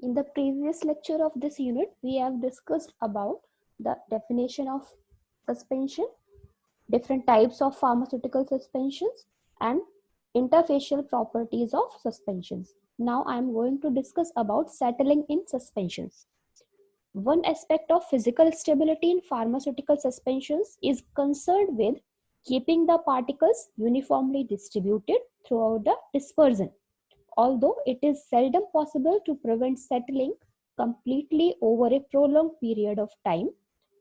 In the previous lecture of this unit, we have discussed about the definition of suspension, different types of pharmaceutical suspensions, and interfacial properties of suspensions. Now I am going to discuss about settling in suspensions. One aspect of physical stability in pharmaceutical suspensions is concerned with keeping the particles uniformly distributed throughout the dispersion. Although it is seldom possible to prevent settling completely over a prolonged period of time,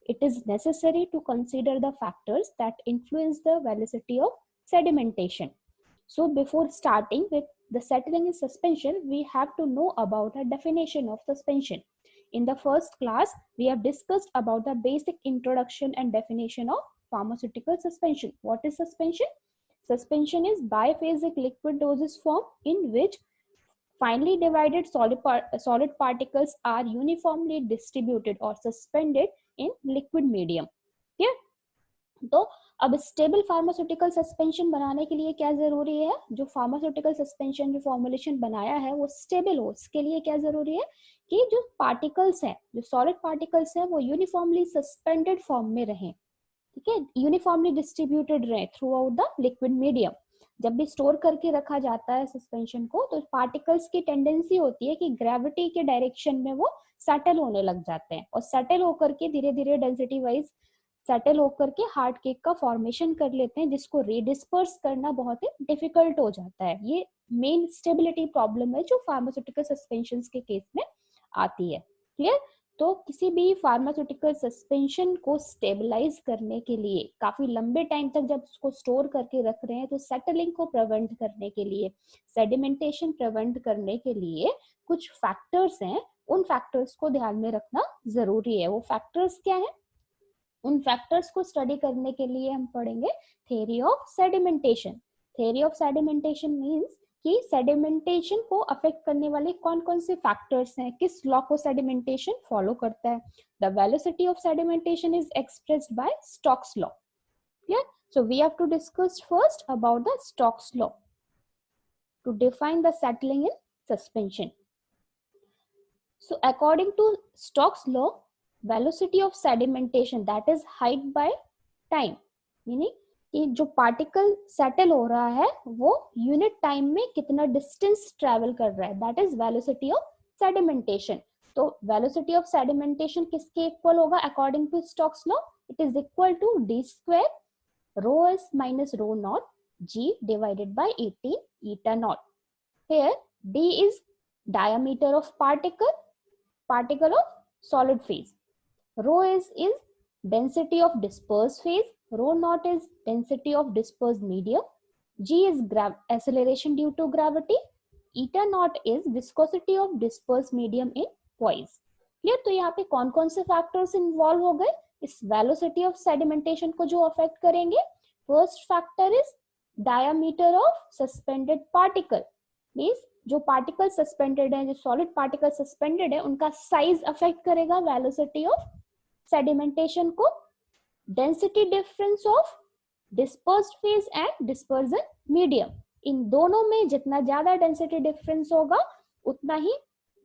it is necessary to consider the factors that influence the velocity of sedimentation. So before starting with the settling in suspension, we have to know about a definition of suspension. In the first class, we have discussed about the basic introduction and definition of pharmaceutical suspension. What is suspension? Suspension is biphasic liquid dosage form in which finely divided solid particles are uniformly distributed or suspended in liquid medium. ठीक है, तो अब stable pharmaceutical suspension बनाने के लिए क्या जरूरी है? जो फार्मास्यूटिकल सस्पेंशन जो फॉर्मुलेशन बनाया है वो स्टेबल हो, इसके लिए क्या जरूरी है कि जो पार्टिकल्स हैं, जो सॉलिड पार्टिकल्स हैं, वो यूनिफॉर्मली सस्पेंडेड फॉर्म में रहें, ठीक है, यूनिफॉर्मली डिस्ट्रीब्यूटेड रहे through out the liquid medium. जब भी स्टोर करके रखा जाता है सस्पेंशन को, तो पार्टिकल्स की टेंडेंसी होती है कि ग्रेविटी के डायरेक्शन में वो सेटल होने लग जाते हैं और सेटल होकर के धीरे धीरे डेंसिटी वाइज सेटल होकर के हार्ड केक का फॉर्मेशन कर लेते हैं, जिसको रीडिस्पर्स करना बहुत ही डिफिकल्ट हो जाता है. ये मेन स्टेबिलिटी प्रॉब्लम है जो फार्मास्यूटिकल सस्पेंशंस के केस में आती है. क्लियर? तो किसी भी फार्मास्यूटिकल सस्पेंशन को स्टेबलाइज करने के लिए काफी लंबे टाइम तक जब उसको स्टोर करके रख रहे हैं, तो सेटलिंग को प्रिवेंट करने के लिए, सेडिमेंटेशन प्रिवेंट करने के लिए कुछ फैक्टर्स हैं. उन फैक्टर्स को ध्यान में रखना जरूरी है. वो फैक्टर्स क्या है? उन फैक्टर्स को स्टडी करने के लिए हम पढ़ेंगे theory of sedimentation. Theory of sedimentation means कि सेडिमेंटेशन को अफेक्ट करने वाले कौन कौन से फैक्टर्स हैं, किस लॉ को सेडिमेंटेशन फॉलो करता है. The velocity of sedimentation is expressed by Stokes law. Clear? So we have to discuss first about the Stokes law to define the settling in suspension. So according to Stokes law, velocity of sedimentation, that is height by time, meaning कि जो particle settle हो रहा है वो unit time में कितना distance travel कर रहा है, that is velocity of sedimentation. तो वेलोसिटी ऑफ सेडिमेंटेशन किसके इक्वल होगा according to Stokes law? It is equal to d square rho s minus rho naught g divided by 18 eta naught. Here d is diameter of particle of solid phase. Rho is density of dispersed phase. Rho naught is density of dispersed medium. G is acceleration due to gravity. Eta naught is viscosity of dispersed medium in poise. Clear? तो यहाँ पे कौन कौन से factors involve हो गए इस velocity of sedimentation को जो अफेक्ट करेंगे? First factor is diameter of suspended particle. Means जो पार्टिकल सस्पेंडेड है, जो सॉलिड पार्टिकल सस्पेंडेड है, उनका साइज अफेक्ट करेगा वेलोसिटी ऑफ सेडिमेंटेशन को. Density difference of dispersed phase and dispersion medium, इन दोनों में जितना ज्यादा डेंसिटी डिफरेंस होगा उतना ही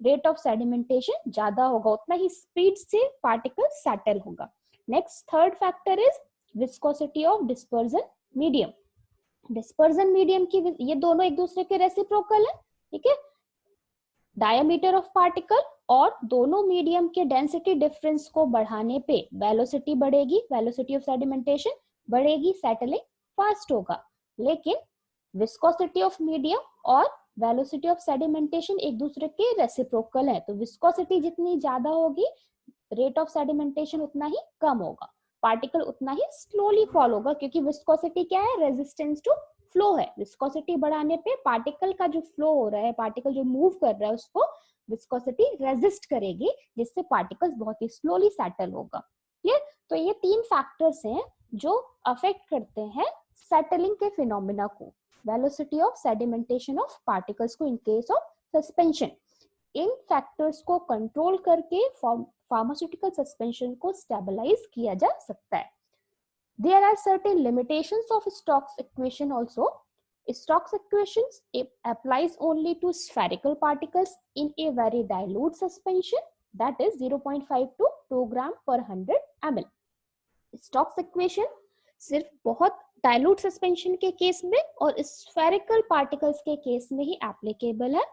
रेट ऑफ सेडिमेंटेशन ज्यादा होगा, उतना ही स्पीड से पार्टिकल सेटल होगा. Next third factor is viscosity of dispersion medium. Dispersion medium की ये दोनों एक दूसरे के रेसिप्रोकल है, ठीक है. डायमीटर ऑफ पार्टिकल और दोनों मीडियम के डेंसिटी डिफरेंस को बढ़ाने पे वेलोसिटी बढ़ेगी, वेलोसिटी ऑफ सेडिमेंटेशन बढ़ेगी, सेटलिंग फास्ट होगा. लेकिन विस्कोसिटी ऑफ मीडियम और वेलोसिटी ऑफ सेडिमेंटेशन एक दूसरे के रेसिप्रोकल है, तो विस्कोसिटी जितनी ज्यादा होगी रेट ऑफ सेडिमेंटेशन उतना ही कम होगा, पार्टिकल उतना ही स्लोली फॉल होगा, क्योंकि विस्कोसिटी क्या है? रेजिस्टेंस टू फ्लो है. विस्कोसिटी बढ़ाने पे पार्टिकल का जो फ्लो हो रहा है, पार्टिकल जो मूव कर रहा है, उसको विस्कोसिटी रेजिस्ट करेगी, जिससे पार्टिकल्स बहुत ही स्लोली सेटल होगा. क्लियर? तो ये तीन फैक्टर्स हैं जो अफेक्ट करते हैं सेटलिंग के फिनोमिना को, velocity of sedimentation of particles को इन केस ऑफ सस्पेंशन. इन फैक्टर्स को कंट्रोल करके फार्मास्यूटिकल सस्पेंशन को स्टेबलाइज किया जा सकता है. There are certain limitations of Stokes equation also. Stokes equations applies only to spherical particles in a very dilute suspension, that is 0.5 to 2 gram per 100 ml. Stocks equation सिर्फ बहुत dilute suspension के case में और spherical particles के case में ही applicable है.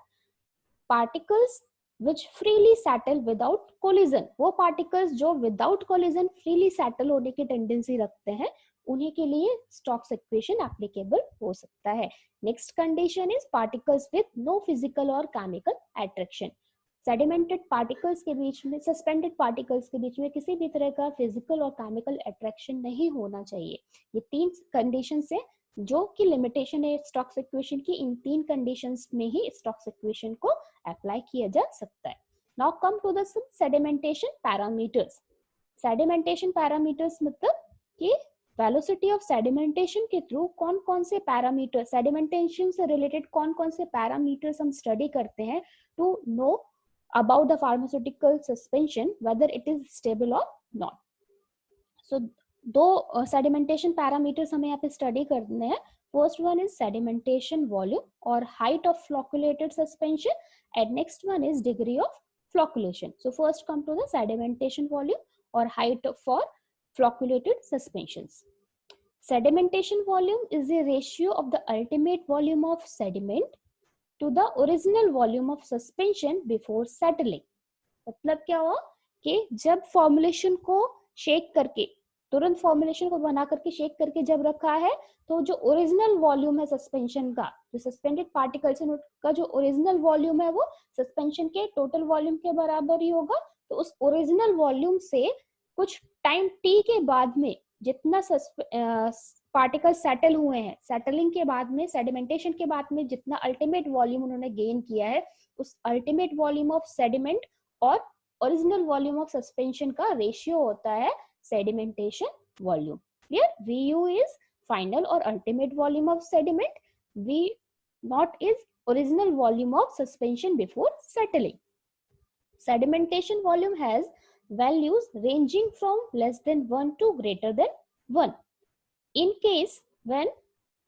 Particles which freely settle without collision, वो particles जो विदाउट कोलिजन फ्रीली सेटल होने की टेंडेंसी रखते हैं, उन्हीं के लिए स्टोक्स इक्वेशन एप्लीकेबल हो सकता है. Next condition is particles with no physical और केमिकल अट्रैक्शन. सेडिमेंटेड पार्टिकल्स के बीच में, सस्पेंडेड पार्टिकल्स के बीच में किसी भी तरह का फिजिकल और केमिकल अट्रैक्शन नहीं होना चाहिए. ये तीन कंडीशन से जो कि लिमिटेशन है स्टोक्स इक्वेशन की, इन तीन कंडीशंस में ही स्टोक्स इक्वेशन को अप्लाई किया जा सकता है. Now come to the sedimentation parameters. Sedimentation parameters मतलब कि वेलोसिटी ऑफ सेडिमेंटेशन के थ्रू कौन कौन से पैरामीटर, सेडिमेंटेशन से रिलेटेड कौन कौन से पैरामीटर्स हम स्टडी करते हैं to know about the pharmaceutical suspension whether it is stable or not. So दो sedimentation parameters हमें यहाँ पे स्टडी करने हैं. First one is sedimentation volume और height of flocculated suspension and next one is degree of flocculation. So first come to the sedimentation volume or height for flocculated suspensions. Sedimentation volume is the ratio of the ultimate volume of sediment to the original volume of suspension before settling. मतलब क्या हुआ कि जब formulation को shake करके, तुरंत formulation को बना करके शेक करके जब रखा है, तो जो ओरिजिनल वॉल्यूम है सस्पेंशन का, जो सस्पेंडेड पार्टिकल्स का जो ओरिजिनल वॉल्यूम है वो सस्पेंशन के टोटल वॉल्यूम के बराबर ही होगा. तो उस ओरिजिनल वॉल्यूम से कुछ टाइम टी के बाद में जितना पार्टिकल सेटल हुए हैं, सेटलिंग के बाद में, सेडिमेंटेशन के बाद में जितना अल्टीमेट वॉल्यूम उन्होंने गेन किया है, उस अल्टीमेट वॉल्यूम ऑफ सेडिमेंट और ओरिजिनल वॉल्यूम ऑफ सस्पेंशन का रेशियो होता है sedimentation volume. Clear? VU is final और ultimate volume of sediment, V0 is original volume of suspension before settling. Sedimentation volume has values ranging from less than 1 to greater than 1. In case when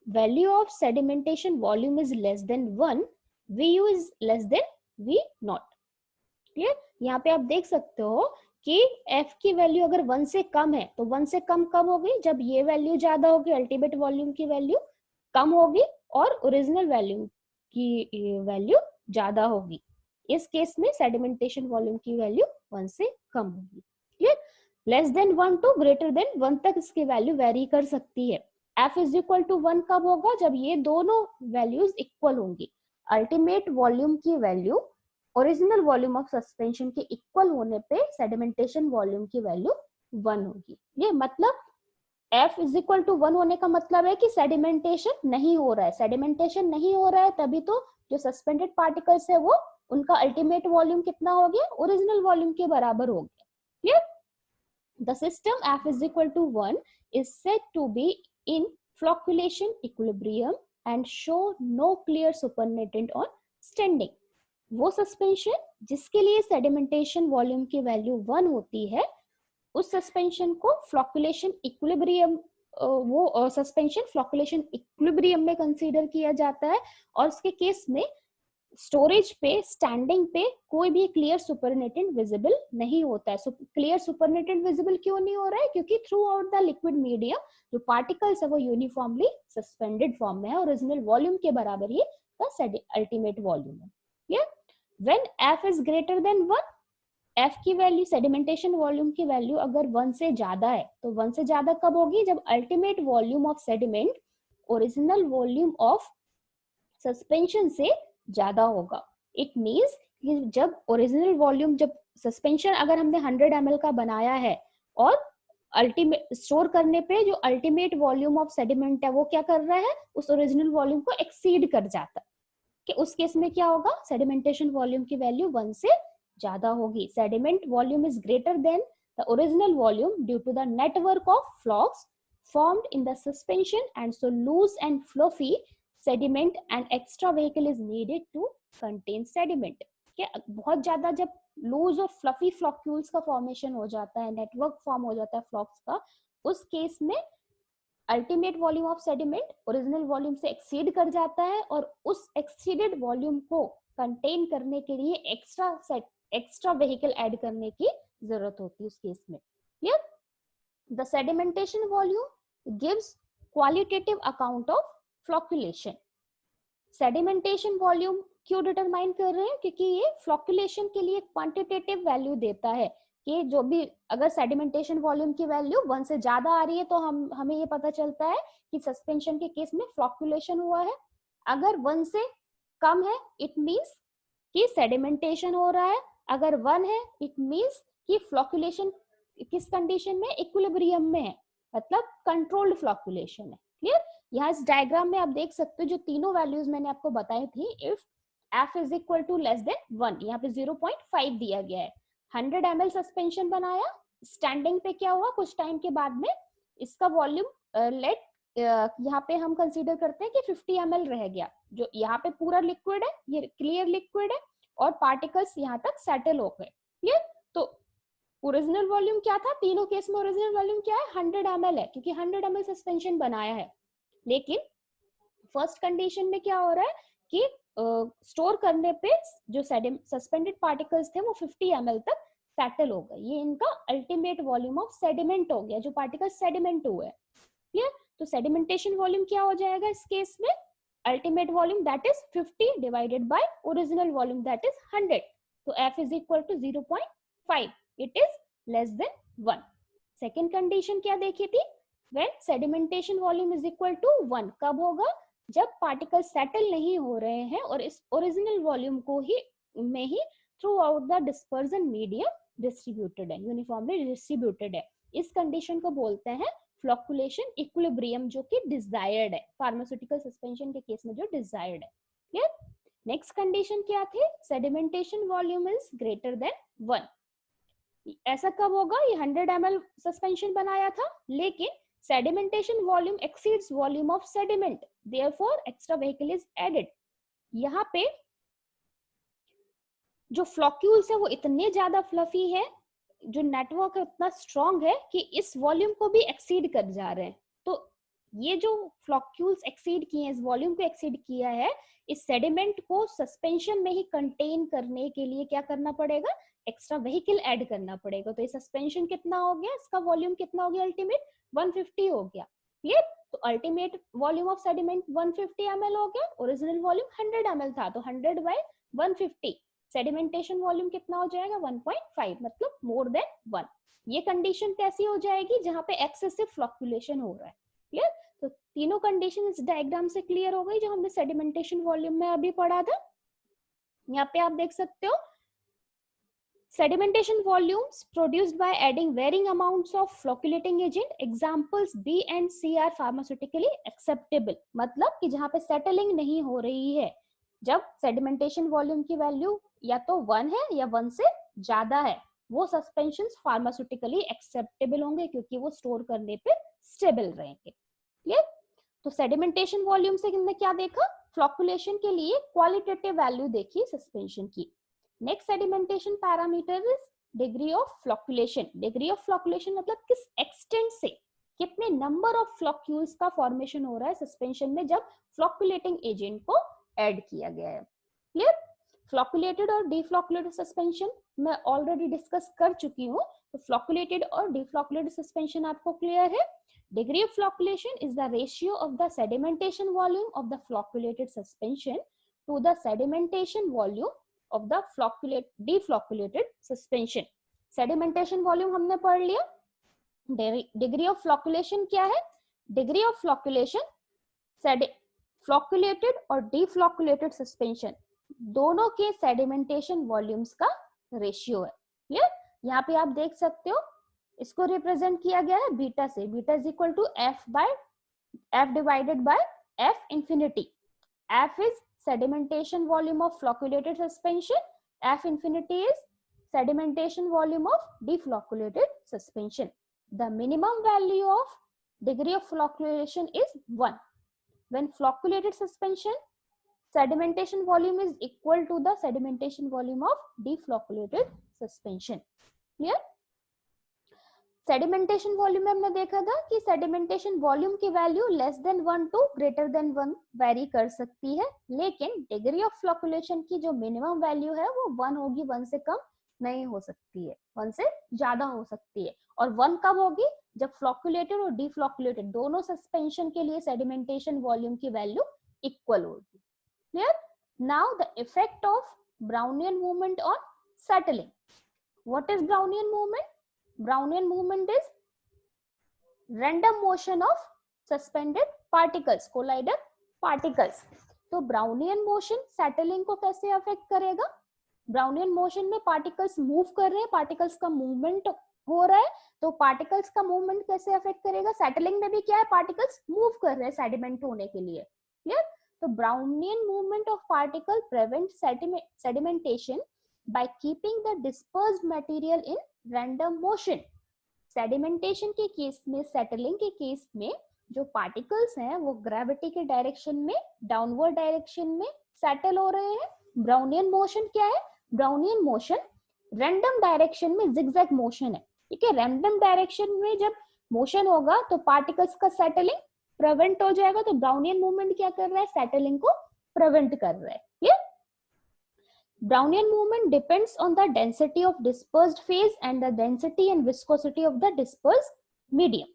value of sedimentation volume is less than 1, VU is less than V0. Clear? यहाँ पे आप देख सकते हो कि F की value अगर 1 से कम है, तो 1 से कम कब होगी? जब ये वैल्यू ज्यादा होगी, अल्टीमेट वॉल्यूम की वैल्यू कम होगी और ओरिजिनल वैल्यू की वैल्यू ज्यादा होगी. इस केस में सेडिमेंटेशन वॉल्यूम की वैल्यू 1 से कम होगी. Clear? Less than 1 to greater than 1 तक इसकी वैल्यू वेरी कर सकती है. F इज इक्वल टू 1 कब होगा? जब ये दोनों वैल्यूज इक्वल होंगी. अल्टीमेट वॉल्यूम की value original volume of suspension के इक्वल होने पे सेडिमेंटेशन वॉल्यूम की वैल्यू 1 होगी. ये मतलब F इज इक्वल टू 1 होने का मतलब है कि सेडिमेंटेशन नहीं हो रहा है. सेडिमेंटेशन नहीं हो रहा है तभी तो जो सस्पेंडेड पार्टिकल्स है वो उनका अल्टीमेट वॉल्यूम कितना हो गया? ओरिजिनल वॉल्यूम के बराबर हो गया. Clear? The system F is equal to 1 is said to be in flocculation equilibrium and show no clear supernatant on standing. वो सस्पेंशन जिसके लिए सेडिमेंटेशन वॉल्यूम की वैल्यू 1 होती है, उस सस्पेंशन को फ्लॉकुलेशन इक्विलिब्रियम, वो सस्पेंशन फ्लॉकुलेशन इक्विलिब्रियम में कंसीडर किया जाता है. और उसके केस में स्टोरेज पे, स्टैंडिंग पे कोई भी क्लियर सुपरनेटेंट विजिबल नहीं होता है. क्लियर सुपरनेटेंट विजिबल क्यों नहीं हो रहा है? क्योंकि through out the liquid medium जो पार्टिकल्स है वो यूनिफॉर्मली सस्पेंडेड फॉर्म में है, ओरिजिनल वॉल्यूम के बराबर ही अल्टीमेट वॉल्यूम है. Clear? When F is greater than 1, F की वैल्यू, सेडिमेंटेशन वॉल्यूम की वैल्यू अगर 1 से ज्यादा है, तो 1 से ज्यादा कब होगी? जब ultimate volume of sediment original volume of suspension से ज्यादा होगा. इट मीन्स जब ओरिजिनल वॉल्यूम, जब सस्पेंशन अगर हमने 100 ml का बनाया है और अल्टीमेट स्टोर करने पे जो अल्टीमेट वॉल्यूम ऑफ सेडिमेंट है वो क्या कर रहा है? उस ओरिजिनल वॉल्यूम को एक्सीड कर जाता है. कि उस केस में क्या होगा? सेडिमेंटेशन वॉल्यूम की वैल्यू 1 से ज्यादा होगी. Sediment volume is greater than the original volume due to the network of flocs formed in the suspension and so loose and fluffy sediment and extra vehicle is needed to contain sediment. क्या बहुत ज्यादा जब loose और fluffy फ्लॉक्यूल्स का formation हो जाता है, network form हो जाता है फ्लॉक्स का, उस केस में ultimate volume of sediment original volume से एक्सीड कर जाता है और उस एक्सीडेड वॉल्यूम को कंटेन करने के लिए एक्स्ट्रा व्हीकल ऐड करने की जरूरत होती है उस केस में। Clear? The sedimentation volume gives qualitative account of flocculation. Sedimentation volume क्यों डिटरमाइन कर रहे हैं? क्योंकि ये फ्लॉक्यूलेशन के लिए क्वांटिटेटिव वैल्यू देता है कि जो भी अगर सेडिमेंटेशन वॉल्यूम की वैल्यू 1 से ज्यादा आ रही है तो हमें ये पता चलता है कि सस्पेंशन के केस में फ्लॉक्यूलेशन हुआ है। अगर 1 से कम है इट मींस कि सेडिमेंटेशन हो रहा है, अगर 1 है इट मींस कि फ्लॉक्यूलेशन किस कंडीशन में? इक्विलिब्रियम में है, मतलब कंट्रोल्ड फ्लॉक्यूलेशन है। क्लियर? यहाँ इस डायग्राम में आप देख सकते हो जो तीनों वैल्यूज मैंने आपको बताई थी, if f is equal to less than 1, यहाँ पे 0.5 दिया गया है। 100 ml सस्पेंशन बनाया, स्टैंडिंग पे क्या हुआ? कुछ टाइम के बाद में इसका वॉल्यूम यहाँ पे हम कंसीडर करते हैं कि 50 ml रह गया। जो यहाँ पे पूरा लिक्विड है, ये क्लियर लिक्विड है और पार्टिकल्स यहाँ तक सेटल हो गए। क्लियर? तो ओरिजिनल वॉल्यूम क्या था? तीनों केस में ओरिजिनल वॉल्यूम क्या है? 100 ml है, क्योंकि 100 ml सस्पेंशन बनाया है। लेकिन फर्स्ट कंडीशन में क्या हो रहा है कि स्टोर करने पे जो सस्पेंडेड पार्टिकल्स थे वो 50 ml तक सेटल हो गए। ये इनका अल्टीमेट वॉल्यूम ऑफ सेडिमेंट हो गया, जो पार्टिकल सेडिमेंट हुए। क्लियर? तो सेडिमेंटेशन वॉल्यूम क्या हो जाएगा इस केस में? Ultimate volume that is 50 divided by original volume that is 100। तो f is equal to 0.5, it is less than 1। Second condition क्या देखी थी? when sedimentation volume is equal to 1, कब होगा? जब पार्टिकल सेटल नहीं हो रहे हैं और इस ओरिजिनल वॉल्यूम को ही में ही throughout the dispersion medium distributed है, यूनिफॉर्मली डिस्ट्रीब्यूटेड है। इस कंडीशन को बोलते हैं फ्लॉक्यूलेशन इक्विलिब्रियम, जो कि डिजायर्ड है फार्मास्यूटिकल सस्पेंशन के केस में, जो डिजायर्ड है। क्लियर? नेक्स्ट कंडीशन क्या थी? Sedimentation volume is greater than 1। ऐसा कब होगा? ये 100 ml सस्पेंशन बनाया था, लेकिन sedimentation volume exceeds volume of sediment, therefore extra vehicle is added। यहाँ पे जो फ्लॉक्यूल्स है वो इतने ज्यादा फ्लफी है, जो नेटवर्क इतना स्ट्रॉन्ग है कि इस वॉल्यूम को भी एक्सीड कर जा रहे हैं। तो ये जो फ्लॉक्यूल्स एक्सीड किए हैं, इस वॉल्यूम को एक्सीड किया है, इस सेडिमेंट को सस्पेंशन में ही कंटेन करने के लिए क्या करना पड़ेगा? एक्स्ट्रा व्हीकल ऐड करना पड़ेगा। तो ये सस्पेंशन कितना हो गया? इसका वॉल्यूम कितना हो गया? अल्टीमेट 150 हो गया। क्लियर? तो ultimate volume of sediment 150 ml हो गया, ओरिजिनल वॉल्यूम 100 ml था, तो 100 बाय 150, सेडिमेंटेशन वॉल्यूम कितना हो जाएगा? 1.5, मतलब मोर देन 1। ये कंडीशन कैसी हो जाएगी? जहां पे एक्सेसिव फ्लॉक्यूलेशन हो रहा है। क्लियर? तो तीनों कंडीशन इस डायग्राम से क्लियर हो गई जो हमने सेडिमेंटेशन वॉल्यूम में अभी पढ़ा था। यहाँ पे आप देख सकते हो sedimentation volumes produced by adding varying amounts of flocculating agent, examples B and C are pharmaceutically acceptable। मतलब कि जहां पे सेटलिंग नहीं हो रही है, जब सेडिमेंटेशन वॉल्यूम की वैल्यू या तो 1 है या 1 से ज्यादा है, वो सस्पेंशंस फार्मास्यूटिकली एक्सेप्टेबल होंगे, क्योंकि वो स्टोर करने पे स्टेबल रहेंगे। क्लियर? तो सेडिमेंटेशन वॉल्यूम से हमने क्या देखा? फ्लॉक्यूलेशन के लिए क्वालिटेटिव वैल्यू देखी सस्पेंशन की। Next sedimentation parameter is degree of flocculation. Degree of flocculation मतलब किस एक्सटेंट से, कितने नंबर ऑफ फ्लॉक्यूल्स का फॉर्मेशन हो रहा है सस्पेंशन में जब फ्लॉक्यूलेटिंग एजेंट को ऐड किया गया है। क्लियर? फ्लॉक्यूलेटेड और डीफ्लॉक्यूलेटेड सस्पेंशन मैं ऑलरेडी डिस्कस कर चुकी हूँ, तो फ्लॉक्यूलेटेड और डीफ्लॉक्यूलेटेड सस्पेंशन आपको क्लियर है। Degree of flocculation is the ratio of the sedimentation volume of the flocculated suspension to the sedimentation volume of the deflocculated suspension। Sedimentation volume हमने पढ़ लिया। Degree of flocculation क्या है? Degree of flocculation flocculated और deflocculated suspension दोनों के sedimentation volumes का ratio है। क्लियर? यहाँ पे आप देख सकते हो इसको रिप्रेजेंट किया गया है बीटा से। Beta is equal to f divided by f infinity. f is sedimentation volume of flocculated suspension, f infinity is sedimentation volume of deflocculated suspension। The minimum value of degree of flocculation is 1 when flocculated suspension sedimentation volume is equal to the sedimentation volume of deflocculated suspension। Clear? Sedimentation volume में हमने देखा था कि sedimentation volume की value less than 1 to greater than 1 vary कर सकती है, लेकिन डिग्री ऑफ फ्लॉकुलेशन की जो मिनिमम वैल्यू है वो 1 होगी, 1 से कम नहीं हो सकती है, 1 से ज्यादा हो सकती है। और 1 कब होगी? जब फ्लॉकुलेटेड और डिफ्लॉकुलेटेड दोनों सस्पेंशन के लिए सेडिमेंटेशन वॉल्यूम की वैल्यू इक्वल होगी। Clear? Now the effect of Brownian movement on settling. What is Brownian movement? Brownian movement is random motion of suspended particles, collider particles. तो Brownian motion settling को कैसे affect करेगा? Brownian motion में particles move कर रहे हैं, particles का movement हो रहा है, तो particles का मूवमेंट कैसे अफेक्ट करेगा? सेटलिंग में भी क्या है? particles मूव कर रहे हैं सेडिमेंट होने के लिए. क्लियर? तो Brownian movement of particle prevents sedimentation by keeping the dispersed material in random motion. Sedimentation के केस में, सेटलिंग के केस में जो पार्टिकल्स हैं वो ग्रेविटी के डायरेक्शन में, डाउनवर्ड डायरेक्शन में सेटल हो रहे हैं. ब्राउनियन मोशन क्या है? ब्राउनियन मोशन रैंडम डायरेक्शन में जिगजैग मोशन है. ठीक है, रैंडम डायरेक्शन में जब मोशन होगा तो पार्टिकल्स का सेटलिंग प्रिवेंट हो जाएगा. तो ब्राउनियन मूवमेंट क्या कर रहा है? सेटलिंग को प्रिवेंट कर रहा है. Clear? Brownian movement depends on the density of dispersed phase and the density and viscosity of the dispersed medium.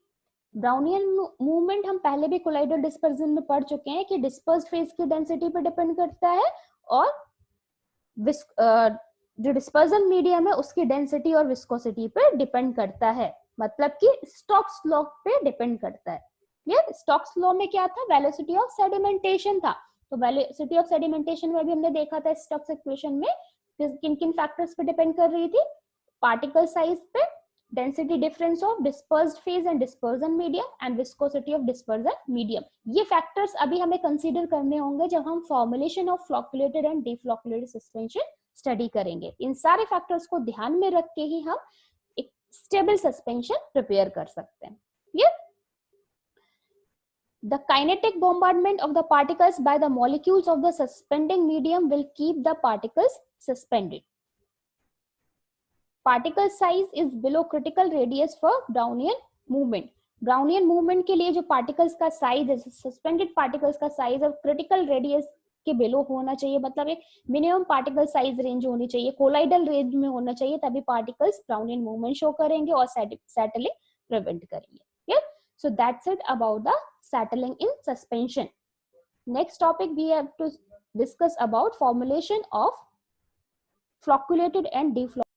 Brownian movement हम पहले भी colloidal dispersion में पढ़ चुके हैं कि dispersed phase की density पे depend करता है और जो dispersion medium है उसकी density और viscosity पे depend करता है. मतलब कि Stokes law पे depend करता है. Clear? Stokes law में क्या था? Velocity of sedimentation था. तो वेलोसिटी ऑफ सेडिमेंटेशन में भी हमने देखा था स्टोक्स इक्वेशन में किन किन फैक्टर्स पे डिपेंड कर रही थी? पार्टिकल साइज पे, density difference of dispersed phase and dispersion medium and viscosity of dispersion medium. ये फैक्टर्स अभी हमें कंसीडर करने होंगे जब हम formulation of flocculated and deflocculated suspension study करेंगे. इन सारे फैक्टर्स को ध्यान में रख के ही हम एक स्टेबल सस्पेंशन प्रिपेयर कर सकते हैं. ये The kinetic bombardment of the particles by the molecules of the suspending medium will keep the particles suspended. Particle size is below critical radius for Brownian movement. Brownian movement के लिए जो particles का size है, suspended particles का size अब critical radius के below होना चाहिए. मतलब एक minimum particle size range होनी चाहिए, colloidal range में होना चाहिए, तभी particles Brownian movement show करेंगे और settling prevent करेंगे. Yeah? So that's it about the settling in suspension. Next topic we have to discuss about formulation of flocculated and deflocculated